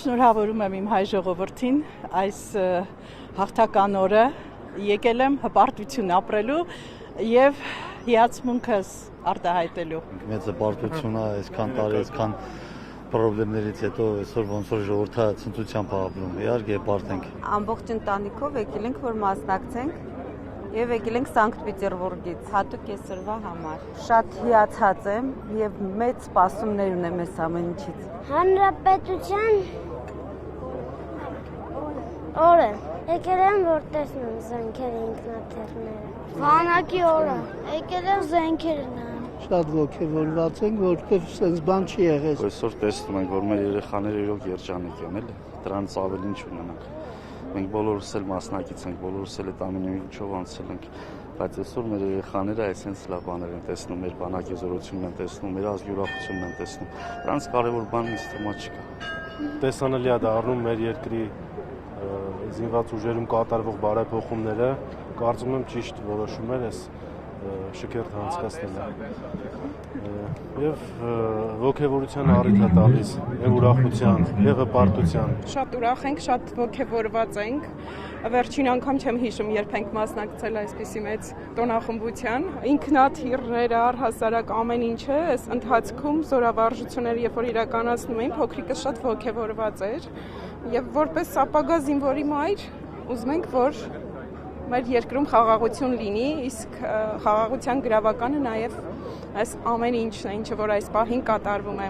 Շնորհավորում եմ իմ հայ ժողովրդին այս հաղթական օրը, եկել եմ հպարտություն ապրելու եւ հիացմունքս արտահայտելու։ Մեծ հպարտություն է, այսքան տարի, այսքան խնդիրներից հետո այսօր ոնց որ ժողովուրդը ցնծությամբ ապրում, իհարկե հպարտ ենք։ Ամբողջ ընտանիքով եկել ենք, որ մասնակցենք եւ եկել ենք Սանկտ Պետերբուրգից հատուկ այսօրվա համար։ Շատ հիացած եմ եւ մեծ սպասումներ ունեմ այս ամեն ինչից։ Հանրապետության օրը եկել եմ, որ տեսնեմ զենքերը ինքնաթիռները։ Վանակի օրը եկել եմ զենքերը նայեմ։ Շատ ոգևորված ենք, որովհետև sense բան չի եղել։ Այսօր տեսնում ենք, որ մեր երեխաները իրոք երջանիկ են, էլի։ Դրանից ավելի ինչ ունենանք։ Մենք բոլորս էլ մասնակից ենք, բոլորս էլ այդ ամեն ինչով անցել ենք, բայց այսօր մեր երեխաները այսպես լավ բաներ են տեսնում, մեր բանակի զորությունն են տեսնում, մեր ազգի ուրախությունն են տեսնում։ Դրանից կարևոր բան ինձ թվում չկա։ Տեսանելի է դառնում մեր երկրի զինված ուժերում կատարվող բարեփոխումները, կարծում եմ ճիշտ որոշում էր այս շքերթ անցկացնելը։ Եվ ոգևորության առիթ է տալիս, եւ ուրախության, եւ հպարտության։ Շատ ուրախ ենք, շատ ոգևորված ենք։ Վերջին անգամ չեմ հիշում, երբ ենք մասնակցել այսպիսի մեծ տոնախմբության։ Ինքնաթիռները, առհասարակ ամեն ինչը այս ընթացքում զորավարժությունները, երբ որ իրականացնում էին, փոքրիկը շատ ոգևորված էր։ Եվ որպես ապագա զինվորի մայր, ուզում ենք, որ մեր երկրում խաղաղություն լինի, իսկ խաղաղության գրավականը նաև այս ամեն ինչն է, ինչը որ այս պահին կատարվում է։